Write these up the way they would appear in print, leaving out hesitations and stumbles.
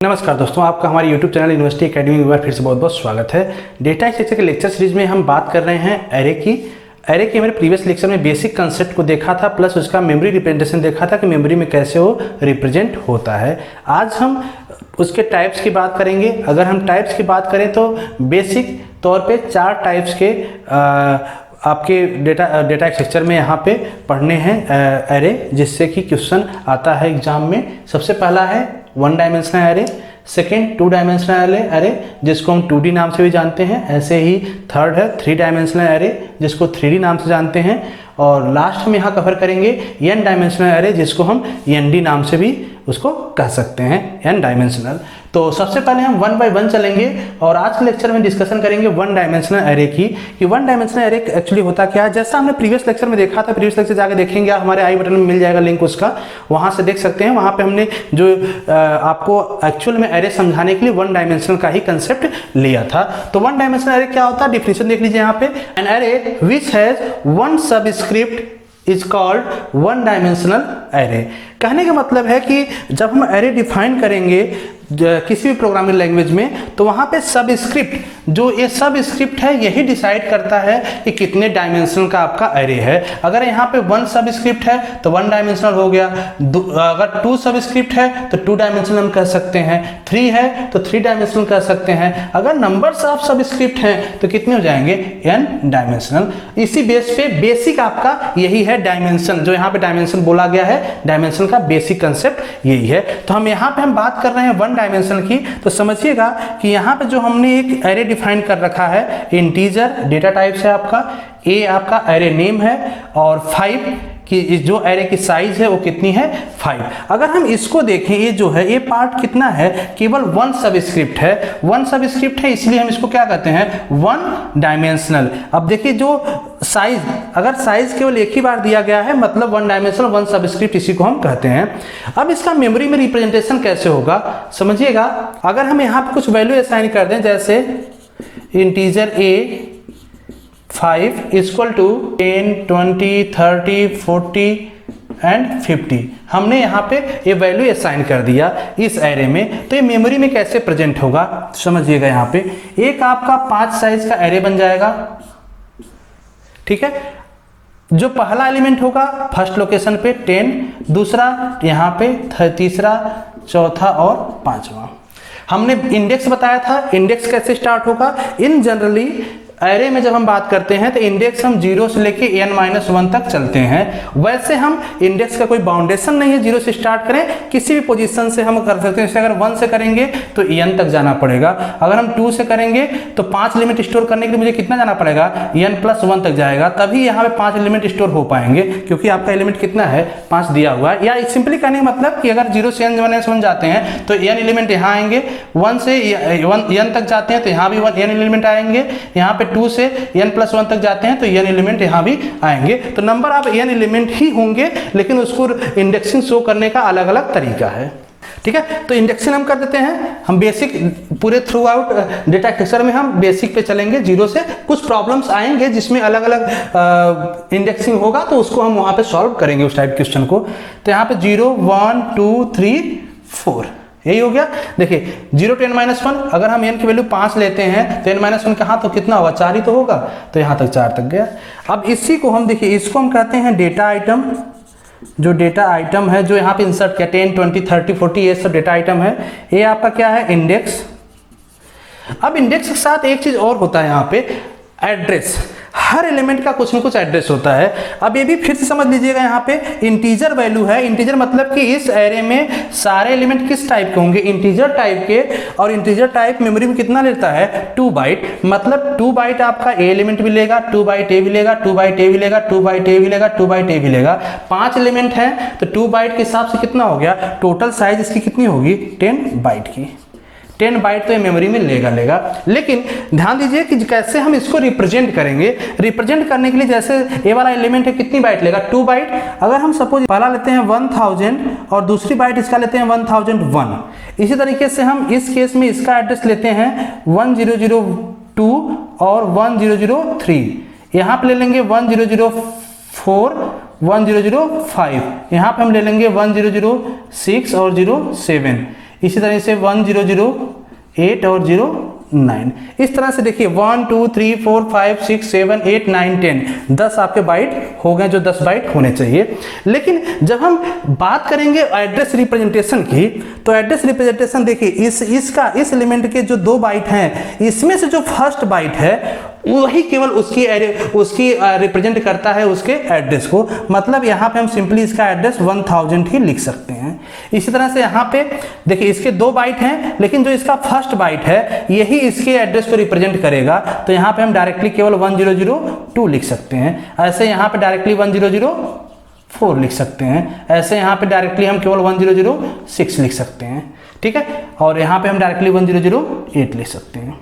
नमस्कार दोस्तों, आपका हमारे YouTube चैनल यूनिवर्सिटी एकेडमी में एक बार फिर से बहुत बहुत स्वागत है। डेटा स्ट्रक्चर के लेक्चर सीरीज में हम बात कर रहे हैं एरे की। एरे के मेरे प्रीवियस लेक्चर में बेसिक कंसेप्ट को देखा था, प्लस उसका मेमोरी रिप्रेजेंटेशन देखा था कि मेमोरी में कैसे वो रिप्रेजेंट होता है। आज हम उसके टाइप्स की बात करेंगे। अगर हम टाइप्स की बात करें तो बेसिक तौर पे 4 टाइप्स के आपके डेटा स्ट्रक्चर में यहाँ पे पढ़ने हैं एरे, जिससे कि क्वेश्चन आता है एग्जाम में। सबसे पहला है 1 dimensional array, second 2 dimensional array जिसको हम 2D नाम से भी जानते हैं। ऐसे ही थर्ड है 3 डायमेंशनल एरे जिसको 3D नाम से जानते हैं। और लास्ट हम यहाँ कवर करेंगे n डायमेंशनल एरे जिसको हम ND नाम से भी उसको कह सकते हैं, n डायमेंशनल। तो सबसे पहले हम 1 बाय 1 चलेंगे और आज के लेक्चर में डिस्कशन करेंगे 1 डायमेंशनल एरे की कि 1 डायमेंशनल एरे एक्चुअली होता क्या है। जैसा हमने प्रीवियस लेक्चर में देखा था, प्रीवियस लेक्चर जाकर देखेंगे, हमारे आई बटन में मिल जाएगा लिंक उसका, वहां से देख सकते हैं। वहां पे हमने जो आपको एक्चुअल में एरे समझाने के लिए 1 डायमेंशनल का ही कंसेप्ट लिया था। तो 1 डायमेंशनल एरे क्या होता है, डिफिनेशन देख लीजिए यहाँ पे। An array which has 1 subscript is called 1 dimensional array. कहने का मतलब है कि जब हम एरे डिफाइन करेंगे किसी भी प्रोग्रामिंग लैंग्वेज में, तो वहाँ पे सबस्क्रिप्ट, जो ये सबस्क्रिप्ट है यही डिसाइड करता है कि कितने डायमेंशनल का आपका एरे है। अगर यहाँ पे 1 सबस्क्रिप्ट है तो 1 डायमेंशनल हो गया। अगर 2 सबस्क्रिप्ट है तो 2 डायमेंशनल हम कह सकते हैं। 3 है तो 3 डायमेंशनल कह सकते हैं। अगर नंबर्स ऑफ सबस्क्रिप्ट हैं तो कितने हो जाएंगे, n डायमेंशनल। इसी बेस पे बेसिक आपका यही है डायमेंशन, जो यहाँ पे डायमेंशन बोला गया है, डायमेंशन का बेसिक कंसेप्ट यही है। तो हम यहाँ पे बात कर रहे हैं 1 डायमेंशन की। तो समझिएगा कि यहाँ पे जो हमने एक एरे डिफाइन कर रखा है, इंटीजर डेटा टाइप है आपका, ए आपका एरे नेम है, और 5 कि जो एरे की साइज है वो कितनी है, 5। अगर हम इसको देखें, ये जो है ये पार्ट कितना है, केवल 1 सबस्क्रिप्ट है। 1 सबस्क्रिप्ट है, इसलिए हम इसको क्या कहते हैं, 1 डायमेंशनल। अब देखिए जो साइज, अगर साइज केवल एक ही बार दिया गया है मतलब 1 डायमेंशनल 1 सबस्क्रिप्ट, इसी को हम कहते हैं। अब इसका मेमोरी में रिप्रेजेंटेशन कैसे होगा समझिएगा। अगर हम यहाँ पे कुछ वैल्यू असाइन कर दें, जैसे integer A 5 equal to 10, 20, 30, 40 and 50, हमने यहाँ पे ये वैल्यू असाइन कर दिया इस एरे में। तो ये मेमोरी में कैसे प्रेजेंट होगा समझिएगा। यहाँ पे एक आपका 5 साइज का एरे बन जाएगा, ठीक है। जो पहला एलिमेंट होगा फर्स्ट लोकेशन पे 10, दूसरा यहाँ पे तीसरा, चौथा और 5वां। हमने इंडेक्स बताया था, इंडेक्स कैसे स्टार्ट होगा। इन जनरली एरे में जब हम बात करते हैं तो इंडेक्स हम 0 से लेके n-1 तक चलते हैं। वैसे हम इंडेक्स का कोई बाउंडेशन नहीं है, 0 से स्टार्ट करें, किसी भी पोजीशन से हम कर सकते हैं। जैसे अगर 1 से करेंगे तो n तक जाना पड़ेगा। अगर हम 2 से करेंगे तो 5 एलिमेंट स्टोर करने के लिए मुझे कितना जाना पड़ेगा, n+1 तक जाएगा, तभी यहाँ पे 5 एलिमेंट स्टोर हो पाएंगे, क्योंकि आपका एलिमेंट कितना है, 5 दिया हुआ है। या सिंपली कहने का मतलब कि अगर 0 से n-1 जाते हैं तो n एलिमेंट यहाँ आएंगे, 1 से n तक जाते हैं तो यहाँ भी n एलिमेंट आएंगे, यहाँ पे 2 से n+1 तक जाते हैं तो n एलिमेंट यहाँ भी आएंगे। तो नंबर ऑफ n एलिमेंट ही होंगे, लेकिन उसको इंडेक्सिंग शो करने का अलग अलग तरीका है, ठीक है। तो इंडेक्सिंग हम कर देते हैं। हम बेसिक पूरे थ्रू आउट डेटा स्ट्रक्चर में हम बेसिक पे चलेंगे 0 से। कुछ प्रॉब्लम्स आएंगे जिसमें अलग अलग इंडेक्सिंग होगा, तो उसको हम वहाँ पे सॉल्व करेंगे उस टाइप क्वेश्चन को। तो यहाँ पे 0, 1, 2, 3, 4 यही हो गया। देखिए 0 to n-1, अगर हम n की वैल्यू 5 लेते हैं तो n-1 कहाँ तो कितना होगा, 4 ही तो होगा, तो यहाँ तक 4 तक गया। अब इसी को हम देखिए, इसको हम कहते हैं डेटा आइटम। जो डेटा आइटम है जो यहाँ पे इंसर्ट किया, 10, 20, 30, 40, ये सब डेटा आइटम है। ये आपका क्या है, इंडेक्स। अब इंडेक्स के साथ एक चीज और होता है यहाँ पे, एड्रेस। हर एलिमेंट का कुछ न कुछ एड्रेस होता है। अब ये भी फिर से समझ लीजिएगा, यहाँ पे इंटीजर वैल्यू है। इंटीजर मतलब कि इस एरे में सारे एलिमेंट किस टाइप के होंगे, इंटीजर टाइप के। और इंटीजर टाइप मेमोरी में कितना लेता है, 2 बाइट। मतलब 2 बाइट आपका ए एलिमेंट भी लेगा, 2 बाइट ए भी लेगा, 2 बाइट ए भी लेगा, 2 बाइट ए भी लेगा, 2 बाइट ए भी लेगा। 5 एलिमेंट है तो 2 बाइट के हिसाब से कितना हो गया, टोटल साइज इसकी कितनी होगी, 10 बाइट की। 10 बाइट तो ये मेमोरी में लेगा। लेकिन ध्यान दीजिए कि कैसे हम इसको रिप्रेजेंट करेंगे। रिप्रेजेंट करने के लिए जैसे ए वाला एलिमेंट है, कितनी बाइट लेगा, 2 बाइट। अगर हम सपोज पहला लेते हैं 1000 और दूसरी बाइट इसका लेते हैं 1001, इसी तरीके से हम इस केस में इसका एड्रेस लेते हैं 1002 और 1003। यहाँ पे ले लेंगे 1004, 1005, यहाँ पे हम ले लेंगे 1006 और 07। इसी तरह से 1008 और 09, इस तरह से देखिए 1 2 3 4 5 6 7 8 9 10, 10 आपके बाइट हो गए जो 10 बाइट होने चाहिए। लेकिन जब हम बात करेंगे एड्रेस रिप्रेजेंटेशन की, तो एड्रेस रिप्रेजेंटेशन देखिए इस एलिमेंट के जो 2 बाइट हैं, इसमें से जो फर्स्ट बाइट है वही केवल उसकी रिप्रेजेंट करता है उसके एड्रेस को। मतलब यहाँ पे हम सिंपली इसका एड्रेस 1000 ही लिख सकते हैं। इसी तरह से यहाँ पे देखिए इसके 2 बाइट हैं, लेकिन जो इसका फर्स्ट बाइट है यही इसके एड्रेस को रिप्रेजेंट करेगा, तो यहाँ पे हम डायरेक्टली केवल 1002 लिख सकते हैं। ऐसे यहाँ पे डायरेक्टली 1004 लिख सकते हैं। ऐसे यहाँ पे डायरेक्टली हम केवल 1006 लिख सकते हैं, ठीक है। और यहाँ पे हम डायरेक्टली 1008 लिख सकते हैं,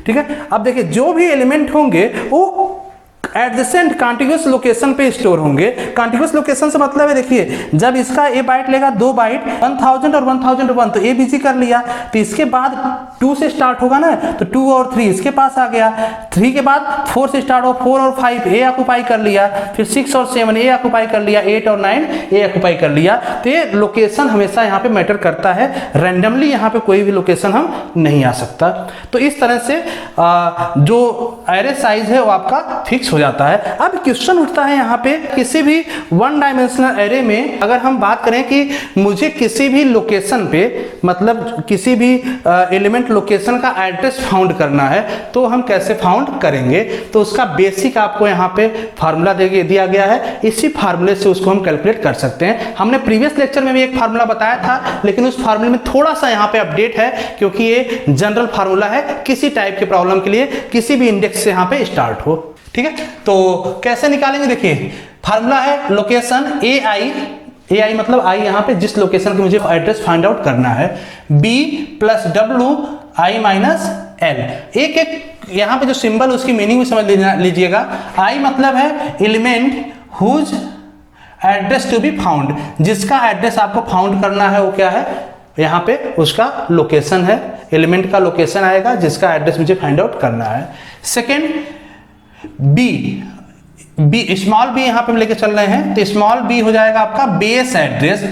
ठीक है। अब देखिए जो भी एलिमेंट होंगे वो एडजेसेंट कॉन्टिग्यूअस लोकेशन पे स्टोर होंगे। कॉन्टिग्यूअस लोकेशन से मतलब है देखिए जब इसका ए बाइट लेगा 2 बाइट 1000 और 1001, तो ए बीजी कर लिया, तो इसके बाद 2 से स्टार्ट होगा ना, तो 2 और 3 इसके पास आ गया, 3 के बाद 4 से स्टार्ट हो, 4 और 5 ए ऑक्युपाई कर लिया, फिर 6 और 7 ए ऑक्युपाई कर लिया, 8 और 9 ए ऑक्युपाई कर लिया। तो ये लोकेशन हमेशा यहाँ पे मैटर करता है, रैंडमली यहाँ पे कोई भी लोकेशन हम नहीं आ सकता। तो इस तरह से जो एरे साइज है वो आपका फिक्स हो जाता है। अब क्वेश्चन उठता है यहाँ पे किसी भी 1 डायमेंशनल एरे में अगर हम बात करें कि मुझे किसी भी लोकेशन पे मतलब किसी भी एलिमेंट लोकेशन का एड्रेस फाउंड करना है, तो हम कैसे फाउंड करेंगे। तो उसका बेसिक आपको यहाँ पे फार्मूला दिया गया है, इसी फार्मूले से उसको हम कैलकुलेट कर सकते हैं। हमने प्रीवियस लेक्चर में भी एक फार्मूला बताया था, लेकिन उस फार्मूले में थोड़ा सा यहाँ पे अपडेट है, क्योंकि ये जनरल फार्मूला है, किसी टाइप के प्रॉब्लम के लिए किसी भी इंडेक्स से यहाँ पे स्टार्ट हो, ठीक है। तो कैसे निकालेंगे, देखिए फार्मूला है लोकेशन ए आई मतलब आई यहाँ पे जिस लोकेशन का मुझे एड्रेस फाइंड आउट करना है, B plus W I minus L. एक एक यहाँ पे जो सिंबल उसकी मीनिंग भी समझ लीजिएगा। आई मतलब है element whose address to be found, जिसका एड्रेस आपको फाउंड करना है वो क्या है, यहाँ पे उसका लोकेशन है, एलिमेंट का लोकेशन आएगा जिसका एड्रेस मुझे फाइंड आउट करना है। सेकेंड बी स्मॉल बी यहाँ पे हम लेके चल रहे हैं, तो स्मॉल बी हो जाएगा आपका बेस एड्रेस।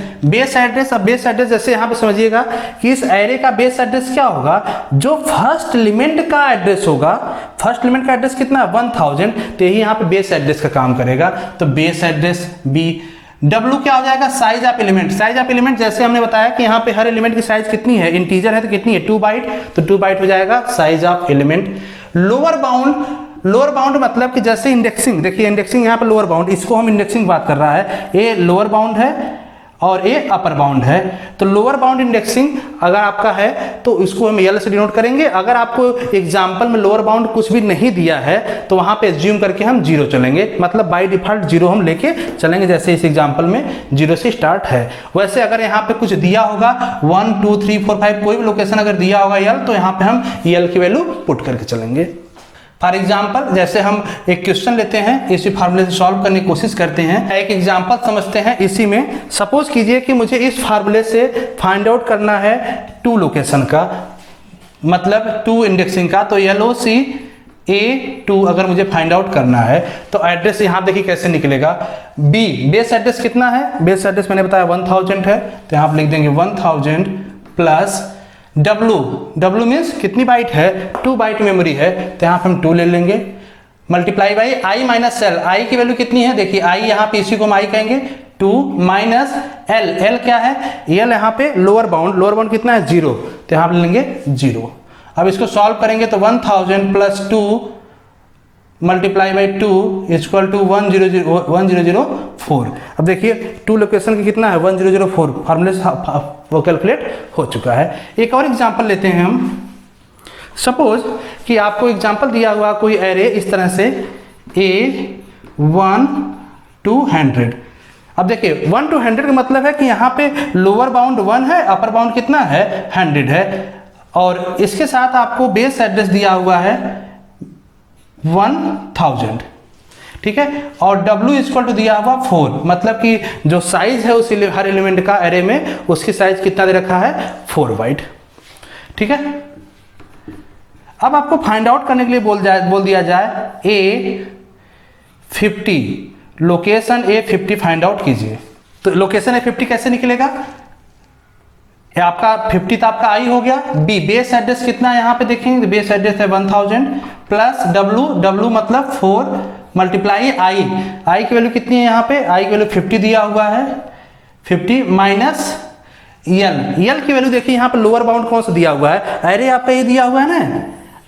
अब बेस एड्रेस जैसे यहाँ पे समझिएगा कि इस एरे का बेस एड्रेस क्या होगा, जो फर्स्ट एलिमेंट का एड्रेस होगा, फर्स्ट एलिमेंट का एड्रेस कितना है 1000, तो यही यहाँ पे बेस एड्रेस का काम करेगा। तो बेस एड्रेस बी। डब्ल्यू क्या हो जाएगा, size of element. Size of element जैसे हमने बताया कि यहाँ पे हर एलिमेंट की साइज कितनी है, इंटीजर है तो कितनी है 2 बाइट, तो 2 बाइट हो जाएगा size of element. Lower bound मतलब कि जैसे इंडेक्सिंग, देखिए इंडेक्सिंग यहाँ पे लोअर बाउंड, इसको हम इंडेक्सिंग बात कर रहा है, ये लोअर बाउंड है और ये अपर बाउंड है। तो लोअर बाउंड इंडेक्सिंग अगर आपका है तो इसको हम एल से डिनोट करेंगे। अगर आपको एग्जांपल में लोअर बाउंड कुछ भी नहीं दिया है तो वहां पे एज्यूम करके हम 0 चलेंगे, मतलब बाय डिफॉल्ट 0 हम लेके चलेंगे, जैसे इस एग्जांपल में 0 से स्टार्ट है। वैसे अगर यहाँ पे कुछ दिया होगा 1 2 3 4 5 कोई भी लोकेशन अगर दिया होगा एल, तो यहाँ पे हम एल की वैल्यू पुट करके चलेंगे। फॉर एग्जाम्पल जैसे हम एक क्वेश्चन लेते हैं, इसी फार्मूले से सॉल्व करने की कोशिश करते हैं। एक एग्जाम्पल समझते हैं इसी में। सपोज कीजिए कि मुझे इस फार्मूले से फाइंड आउट करना है 2 लोकेशन का, मतलब 2 इंडेक्सिंग का। तो LOC A2 अगर मुझे फाइंड आउट करना है तो एड्रेस यहाँ देखिए कैसे निकलेगा। बी बेस एड्रेस कितना है, बेस एड्रेस मैंने बताया 1000 है, तो यहाँ आप लिख देंगे 1000 प्लस डब्ल्यू मीन्स कितनी बाइट है, 2 बाइट मेमोरी है, तो यहाँ पे हम 2 ले लेंगे, multiply by I minus L. I की वैल्यू कितनी है, देखिए आई यहाँ पे इसी को हम आई कहेंगे 2 माइनस एल। एल क्या है, एल यहाँ पे लोअर बाउंड कितना है 0, तो यहाँ पे ले लेंगे 0। अब इसको सॉल्व करेंगे तो 1000 plus 2 multiply by 2 equal to 1004। अब देखिए 2 लोकेशन की कितना है 1004, फार्मूले से वो कैलकुलेट हो चुका है। एक और एग्जांपल लेते हैं हम। सपोज कि आपको एग्जांपल दिया हुआ कोई एरे इस तरह से A1 to 100। अब देखिए 1 to 100 का मतलब है कि यहाँ पे लोअर बाउंड 1 है, अपर बाउंड कितना है 100 है, और इसके साथ आपको बेस एड्रेस दिया हुआ है 1000, ठीक है, और W इक्वल टू दिया हुआ 4, मतलब कि जो साइज है उस हर एलिमेंट का एरे में उसकी साइज कितना दे रखा है 4 बाइट, ठीक है। अब आपको फाइंड आउट करने के लिए बोल दिया जाए A50, location A50 find out कीजिए। तो लोकेशन A50 कैसे निकलेगा, ये आपका 50 तो आपका आई हो गया। बी बेस एड्रेस कितना है यहाँ पे देखेंगे, बेस एड्रेस है 1000 प्लस डब्लू मतलब 4 मल्टीप्लाई आई की वैल्यू कितनी है यहाँ पे, आई की वैल्यू 50 दिया हुआ है, 50 माइनस यल की वैल्यू देखिए यहाँ पे लोअर बाउंड कौन सा दिया हुआ है, एरे आपका ये दिया हुआ है ना,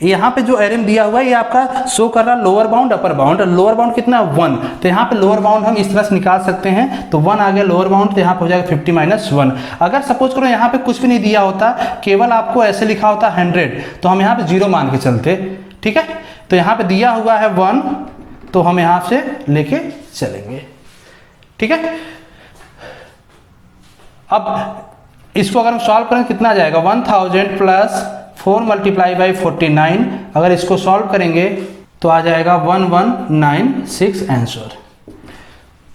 यहाँ पे जो एरे में दिया हुआ है ये आपका शो कर रहा है lower bound upper bound. Lower bound कितना 1, तो यहाँ पे लोअर बाउंड हम इस तरह से निकाल सकते हैं, तो 1 आ गया लोअर बाउंड, तो यहाँ पे हो जाएगा 50 माइनस 1। अगर सपोज करो यहाँ पे कुछ भी नहीं दिया होता, केवल आपको ऐसे लिखा होता 100, तो हम यहाँ पे 0 मान के चलते, ठीक है। तो यहाँ पे दिया हुआ है 1, तो हम यहाँ से लेके चलेंगे, ठीक है। अब इसको अगर हम सॉल्व करें कितना आ जाएगा, 1000 प्लस 4 मल्टीप्लाई बाई 49, अगर इसको सॉल्व करेंगे तो आ जाएगा 1196 आंसर।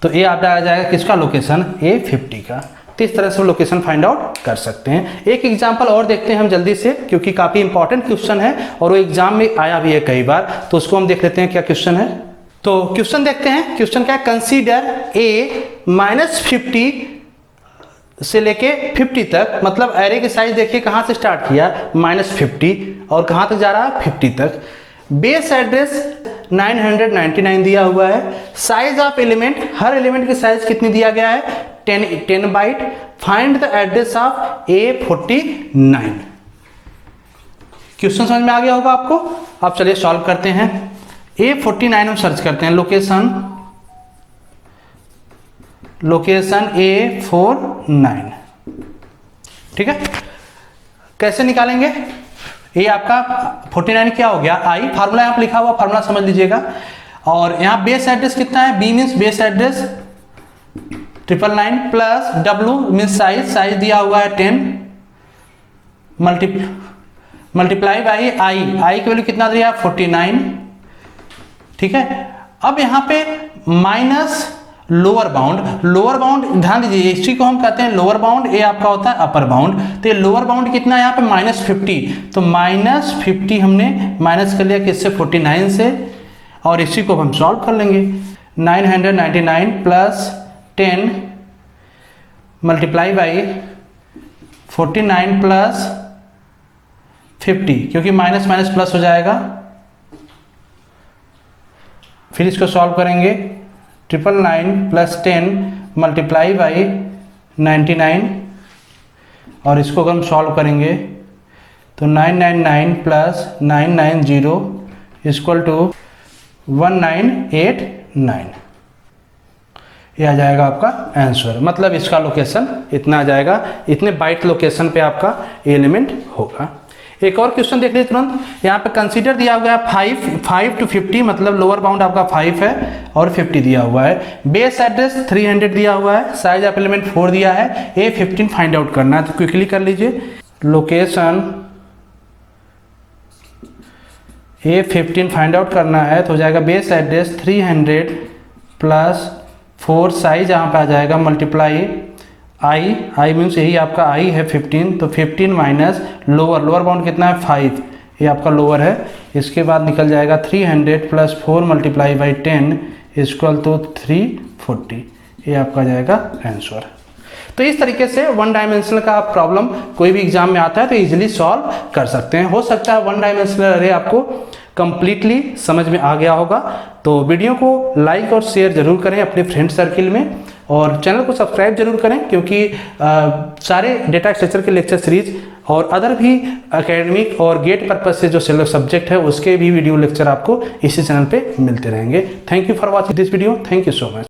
तो ये आपका आ जाएगा किसका लोकेशन, A50 का। तो इस तरह से लोकेशन फाइंड आउट कर सकते हैं। एक एग्जांपल और देखते हैं हम जल्दी से, क्योंकि काफ़ी इंपॉर्टेंट क्वेश्चन है और वो एग्जाम में आया भी है कई बार, तो उसको हम देख लेते हैं क्या क्वेश्चन है। तो क्वेश्चन देखते हैं, क्वेश्चन क्या है, कंसीडर A -50 से लेके 50 तक, मतलब एरे की साइज देखिए कहाँ से स्टार्ट किया -50 और कहाँ तक जा रहा है 50 तक। बेस एड्रेस 999 दिया हुआ है, साइज ऑफ एलिमेंट, हर एलिमेंट की साइज कितनी दिया गया है 10 byte. Find the address of A49। Question समझ में आ गया होगा आपको। अब चलिए सॉल्व करते हैं। A49 हम सर्च करते हैं, लोकेशन A49, ठीक है। कैसे निकालेंगे, ये आपका 49 क्या हो गया, आई, फार्मूला यहाँ पे लिखा हुआ, फार्मूला समझ लीजिएगा। और यहाँ बेस एड्रेस कितना है, B means base address 999 plus W means size दिया हुआ है 10 मल्टीप्लाई बाई आई की वैल्यू कितना दिया 49, ठीक है। अब यहाँ पे माइनस लोअर बाउंड ध्यान दीजिए, इसी को हम कहते हैं लोअर बाउंड, ये आपका होता है अपर बाउंड। तो ये लोअर बाउंड कितना है यहाँ पे -50, तो -50 हमने माइनस कर लिया किससे 49 से, और इसी को हम सॉल्व कर लेंगे। 999 प्लस 10 मल्टीप्लाई बाई 49 प्लस 50, क्योंकि माइनस माइनस प्लस हो जाएगा, फिर इसको सॉल्व करेंगे 999 प्लस 10 मल्टीप्लाई बाई 99, और इसको अगर हम सॉल्व करेंगे तो 999 प्लस 990 इक्वल टू 1989, ये आ जाएगा आपका आंसर। मतलब इसका लोकेशन इतना आ जाएगा, इतने बाइट लोकेशन पे आपका एलिमेंट होगा। एक और क्वेश्चन देख लीजिए तुरंत, यहाँ पे कंसीडर दिया हुआ है 5 to 50, मतलब लोअर बाउंड आपका 5 है और 50 दिया हुआ है। बेस एड्रेस 300 दिया हुआ है, साइज ऑफ एलिमेंट 4 दिया है, A15 फाइंड आउट करना है, तो क्विकली कर लीजिए। लोकेशन A15 फाइंड आउट करना है तो हो जाएगा बेस एड्रेस 300 प्लस 4, साइज यहाँ पे आ जाएगा मल्टीप्लाई आई मीन्स यही आपका आई है 15, तो 15 माइनस लोअर बाउंड कितना है 5, ये आपका लोअर है। इसके बाद निकल जाएगा 300 plus 4 multiply by 10 equal to 340, ये आपका जाएगा आंसर। तो इस तरीके से वन डायमेंशनल का प्रॉब्लम कोई भी एग्जाम में आता है तो इजीली सॉल्व कर सकते हैं। हो सकता है वन डायमेंशनल अरे आपको कंप्लीटली समझ में आ गया होगा। तो वीडियो को लाइक और शेयर जरूर करें अपने फ्रेंड सर्किल में, और चैनल को सब्सक्राइब जरूर करें, क्योंकि सारे डेटा स्ट्रक्चर के लेक्चर सीरीज और अदर भी एकेडमिक और गेट पर्पज से जो सब्जेक्ट है उसके भी वीडियो लेक्चर आपको इसी चैनल पे मिलते रहेंगे। Thank you for watching this video, thank you so much.